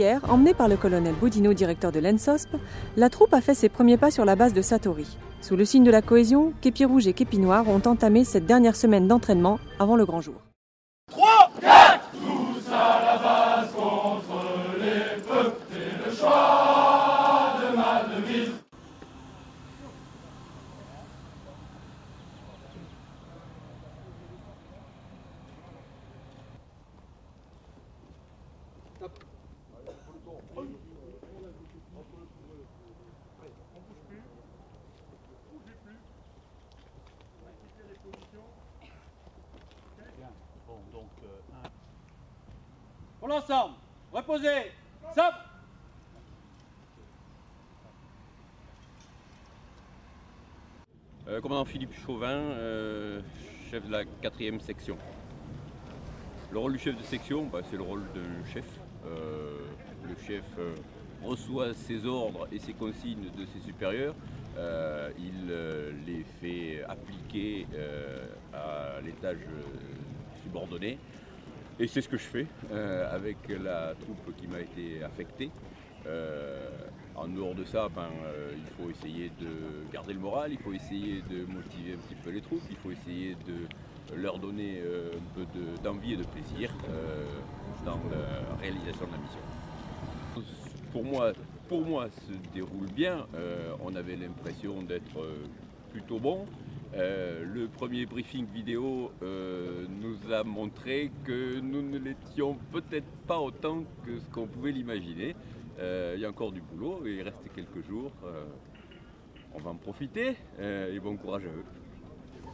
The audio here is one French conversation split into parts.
Hier, emmenée par le colonel Boudinot, directeur de l'ENSOSP, la troupe a fait ses premiers pas sur la base de Satori. Sous le signe de la cohésion, Képi Rouge et Képi Noir ont entamé cette dernière semaine d'entraînement avant le grand jour. 3, 4, tous à la base contre les feux, c'est le choix de ma devise. Pour l'ensemble, reposez, stop. Commandant Philippe Chauvin, chef de la 4e section. Le rôle du chef de section, c'est le rôle d'un chef. Le chef reçoit ses ordres et ses consignes de ses supérieurs. Il les fait appliquer à l'étage subordonné. Et c'est ce que je fais avec la troupe qui m'a été affectée. En dehors de ça, il faut essayer de garder le moral, il faut essayer de motiver un petit peu les troupes, il faut essayer de leur donner un peu d'envie et de plaisir dans la réalisation de la mission. Pour moi, se déroule bien. On avait l'impression d'être plutôt bon. Le premier briefing vidéo nous a montré que nous ne l'étions peut-être pas autant que ce qu'on pouvait l'imaginer. Il y a encore du boulot, il reste quelques jours. On va en profiter et bon courage à eux.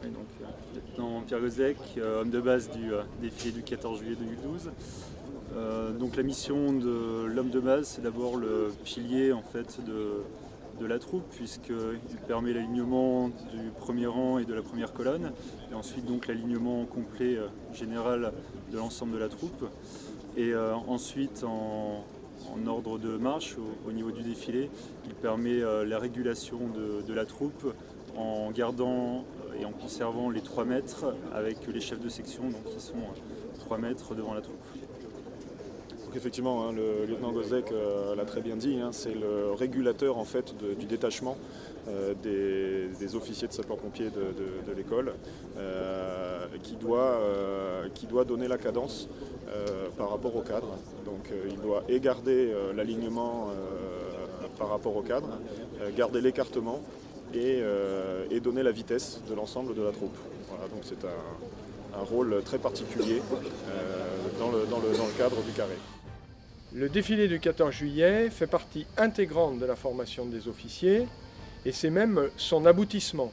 Oui, donc, lieutenant Pierre Gozek, homme de base du défilé du 14 juillet 2012. Donc la mission de l'homme de base, c'est d'abord le pilier en fait, de la troupe, puisqu'il permet l'alignement du premier rang et de la première colonne, et ensuite donc l'alignement complet général de l'ensemble de la troupe. Et ensuite, en ordre de marche, au niveau du défilé, il permet la régulation de la troupe en gardant et en conservant les 3 mètres avec les chefs de section, donc qui sont 3 mètres devant la troupe. Donc effectivement, le lieutenant Gozek l'a très bien dit, c'est le régulateur en fait, du détachement des officiers de sapeurs-pompiers de l'école qui doit donner la cadence par rapport au cadre. Donc il doit garder l'alignement par rapport au cadre, garder l'écartement et donner la vitesse de l'ensemble de la troupe. Voilà, donc c'est un rôle très particulier dans le cadre du carré. Le défilé du 14 juillet fait partie intégrante de la formation des officiers et c'est même son aboutissement.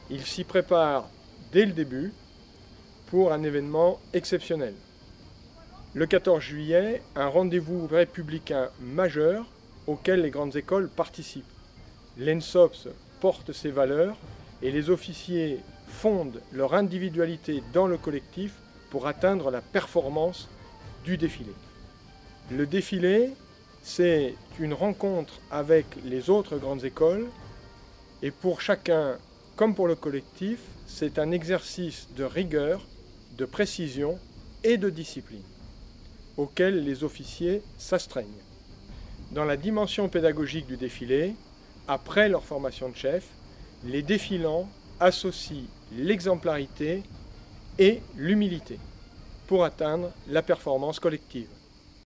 Il s'y prépare dès le début pour un événement exceptionnel. Le 14 juillet, un rendez-vous républicain majeur auquel les grandes écoles participent. L'ENSOSP porte ses valeurs et les officiers fondent leur individualité dans le collectif pour atteindre la performance du défilé. Le défilé, c'est une rencontre avec les autres grandes écoles et pour chacun, comme pour le collectif, c'est un exercice de rigueur, de précision et de discipline auquel les officiers s'astreignent. Dans la dimension pédagogique du défilé, après leur formation de chef, les défilants associent l'exemplarité et l'humilité pour atteindre la performance collective.